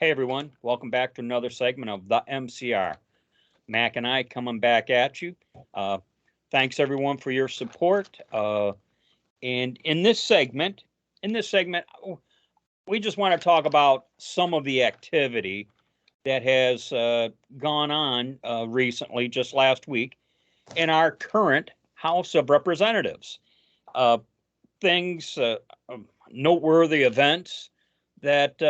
Hey everyone, welcome back to another segment of the MCR. Mac and I coming back at you. Uh, Thanks everyone for your support. And in this segment, we just want to talk about some of the activity that has gone on recently, just last week, in our current House of Representatives. Uh, things, noteworthy events that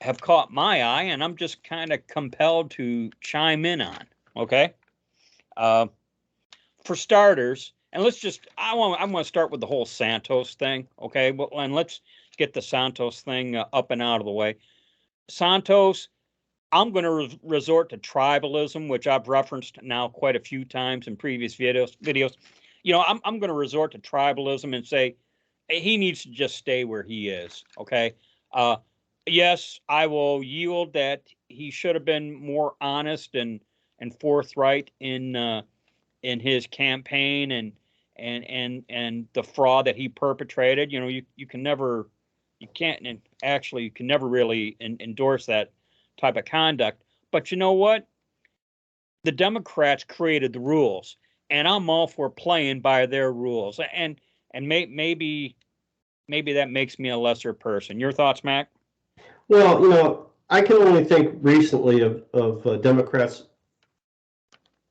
have caught my eye, and I'm just kind of compelled to chime in on. Okay, uh, for starters, and I want to start with the whole Santos thing. Okay, well, and let's get the Santos thing up and out of the way. Santos, I'm going to resort to tribalism, which I've referenced now quite a few times in previous videos. I'm going to resort to tribalism and say he needs to just stay where he is. Okay. Uh, yes, I will yield that he should have been more honest and forthright in his campaign and the fraud that he perpetrated. You can never you can't and actually you can never really endorse that type of conduct. But you know what? The Democrats created the rules, and I'm all for playing by their rules. And maybe that makes me a lesser person. Your thoughts, Mac? Well, I can only think recently of Democrats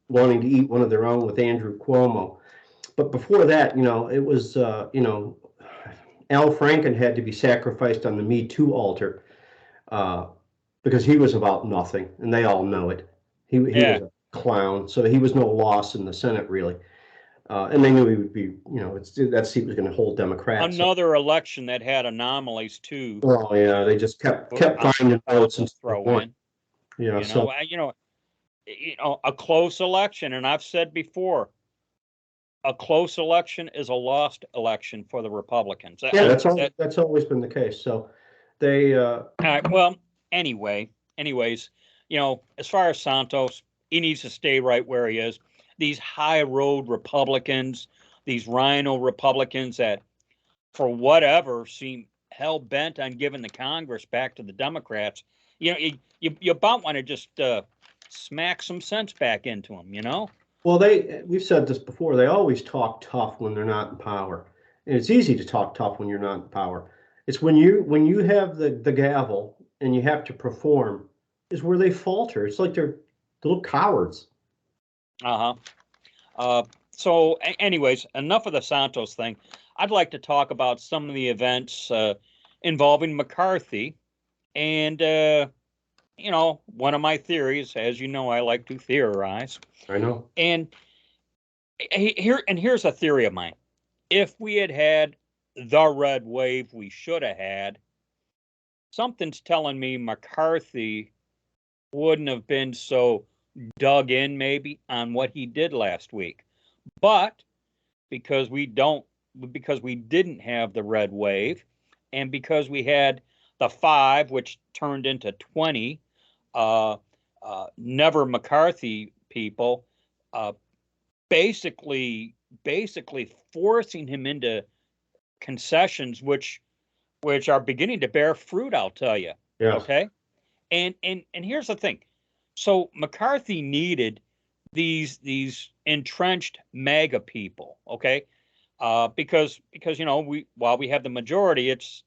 wanting to eat one of their own with Andrew Cuomo. But before that, it was, Al Franken had to be sacrificed on the Me Too altar uh, because he was about nothing, and they all know it. He Yeah. was a clown, so he was no loss in the Senate, really. And they knew he would be, that seat was going to hold Democrats. So, Another election that had anomalies too. oh yeah, they just kept finding votes I'll and throw won. in. Yeah, You know, so I- you know, a close election, and I've said before, a close election is a lost election for the Republicans. yeah, that's always been the case. So they Well, anyways, as far as Santos, he needs to stay right where he is. These high road Republicans, these rhino Republicans that, for whatever, seem hell bent on giving the Congress back to the Democrats. You about want to just smack some sense back into them. well, we've said this before. They always talk tough when they're not in power, and it's easy to talk tough when you're not in power. It's when you have the gavel and you have to perform is where they falter. It's like they're little cowards. Uh-huh. So, anyways, enough of the Santos thing. I'd like to talk about some of the events involving McCarthy. And, one of my theories, as you know, I like to theorize. I know. And here's a theory of mine. If we had had the red wave we should have had, something's telling me McCarthy wouldn't have been so dug in maybe on what he did last week. But because we didn't have the red wave, and because we had the 5, which turned into 20 uh, never McCarthy people, uh, basically forcing him into concessions, which are beginning to bear fruit. I'll tell you. Yes. Okay, and here's the thing. So McCarthy needed these entrenched MAGA people. Okay, because while we have the majority, it's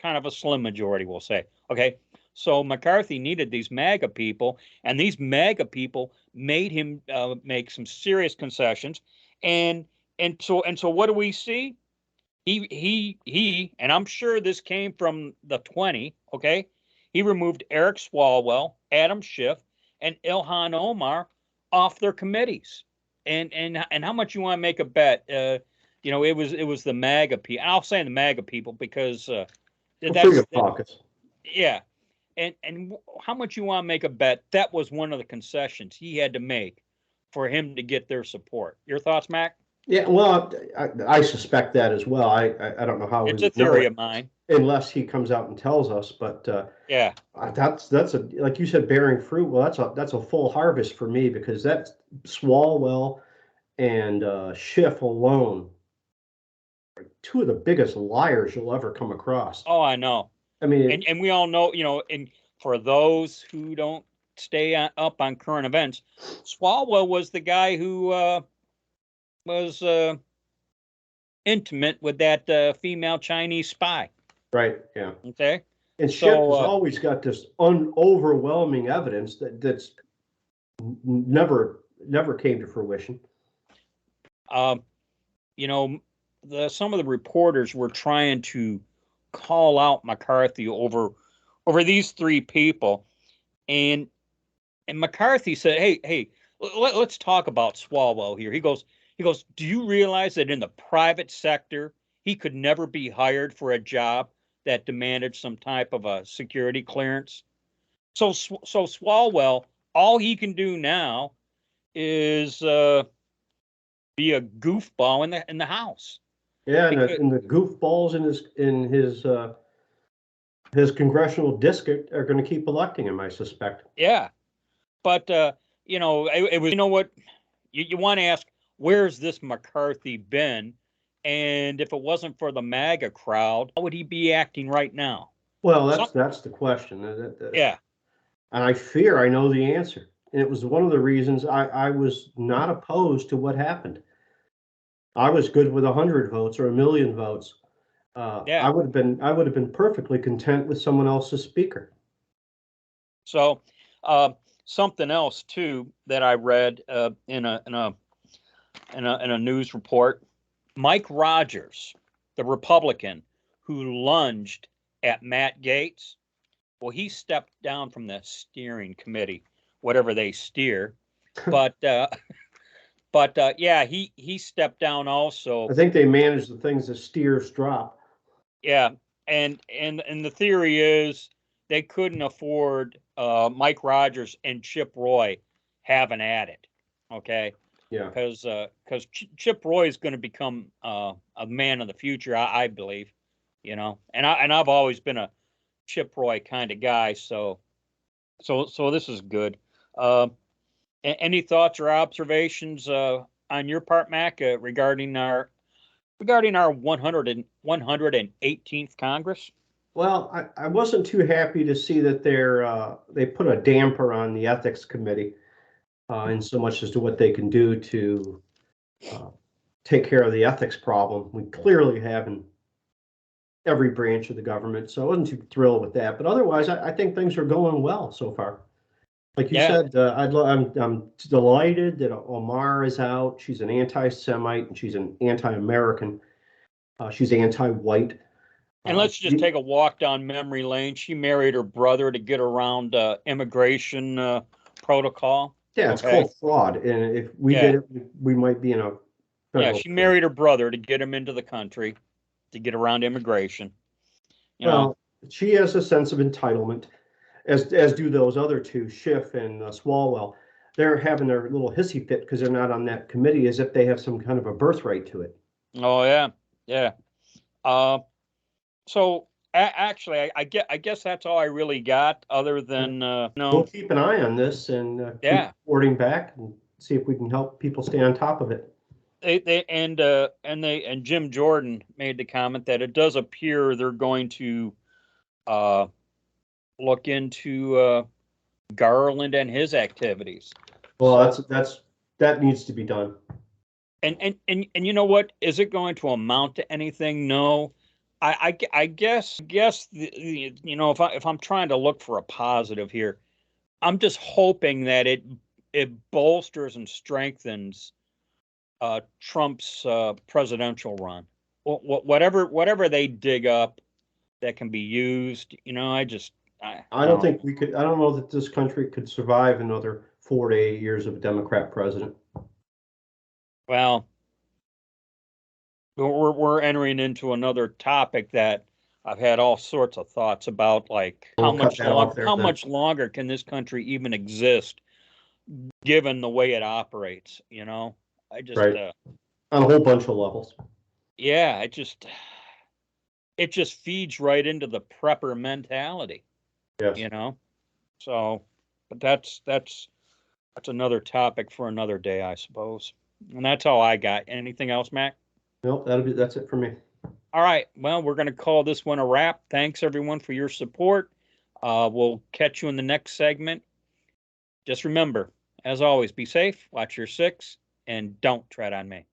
kind of a slim majority, we'll say. Okay, so McCarthy needed these MAGA people, and these MAGA people made him make some serious concessions, and and so what do we see? And I'm sure this came from the 20. Okay, he removed Eric Swalwell, Adam Schiff, and Ilhan Omar off their committees. And how much you want to make a bet? It was the MAGA people. I'll say the MAGA people because Well, freedom that's caucus. yeah. And how much you want to make a bet? That was one of the concessions he had to make for him to get their support. Your thoughts, Mac? Yeah, well, I suspect that as well. I don't know how we It's a would know theory it of mine. unless he comes out and tells us. But Yeah. that's a like you said, bearing fruit. Well, that's a full harvest for me because that's Swalwell and Schiff alone, two of the biggest liars you'll ever come across. Oh, I know. I mean, And we all know, and for those who don't stay up on current events, Swalwell was the guy who was intimate with that female Chinese spy. right, yeah. Okay, And Schiff so has always got this overwhelming evidence that's never came to fruition. um, some of the reporters were trying to call out McCarthy over these three people, and McCarthy said, "Hey, let's talk about Swalwell here." He goes, "Do you realize that in the private sector, he could never be hired for a job that demanded some type of a security clearance? So Swalwell, all he can do now is be a goofball in the House." Yeah, Because and the goofballs in his congressional district are going to keep electing him, I suspect. yeah, but it was, what you want to ask, where's this McCarthy been? And if it wasn't for the MAGA crowd, how would he be acting right now? Well, Some, that's the question. yeah, And I fear I know the answer. And it was one of the reasons I was not opposed to what happened. I was good with 100 votes or a million votes. yeah. I would have been perfectly content with someone else's speaker. So something else too that I read in a news report: Mike Rogers, the Republican who lunged at Matt Gaetz, well, he stepped down from the steering committee, whatever they steer. But yeah, he stepped down also. I think they manage the things that steers drop. Yeah, and the theory is they couldn't afford Mike Rogers and Chip Roy having at it. Okay, Yeah. because Chip Roy is going to become a man of the future, I believe. And I've always been a Chip Roy kind of guy, so this is good. Any thoughts or observations on your part, Mac, regarding our 118th Congress? Well, I wasn't too happy to see that they put a damper on the ethics committee in so much as to what they can do to uh, take care of the ethics problem we clearly have in every branch of the government. So I wasn't too thrilled with that. But otherwise, I think things are going well so far. Like you Yeah, said, I'm delighted that Omar is out. She's an anti-Semite and she's an anti-American. She's anti-white. and let's just take a walk down memory lane. She married her brother to get around immigration protocol. Yeah, it's Okay. called fraud. And if we Yeah, did it, we might be in a yeah. federal She court. married her brother to get him into the country, to get around immigration. You know. Well, she has a sense of entitlement, as do those other two, Schiff and Swalwell. They're having their little hissy fit because they're not on that committee, as if they have some kind of a birthright to it. Oh yeah, yeah. Uh, so actually, I guess that's all I really got, other than We'll keep an eye on this and keep yeah. reporting back and see if we can help people stay on top of it. And Jim Jordan made the comment that it does appear they're going to uh, look into Garland and his activities. Well, So that needs to be done. and you know what? Is it going to amount to anything? No. I guess if I'm trying to look for a positive here, I'm just hoping that it bolsters and strengthens Trump's presidential run. Whatever they dig up that can be used, I don't think we could. I don't know that this country could survive another 4 to 8 years of a Democrat president. well, we're entering into another topic that I've had all sorts of thoughts about, like We'll cut that off there how then. much longer can this country even exist given the way it operates? I just Right. On a whole bunch of levels. yeah, it just feeds right into the prepper mentality, Yes. you know. So, but that's another topic for another day, I suppose. And that's all I got. Anything else, Mac? Nope. That's it for me. All right. Well, we're going to call this one a wrap. Thanks everyone for your support. We'll catch you in the next segment. Just remember, as always, be safe, watch your six, and don't tread on me.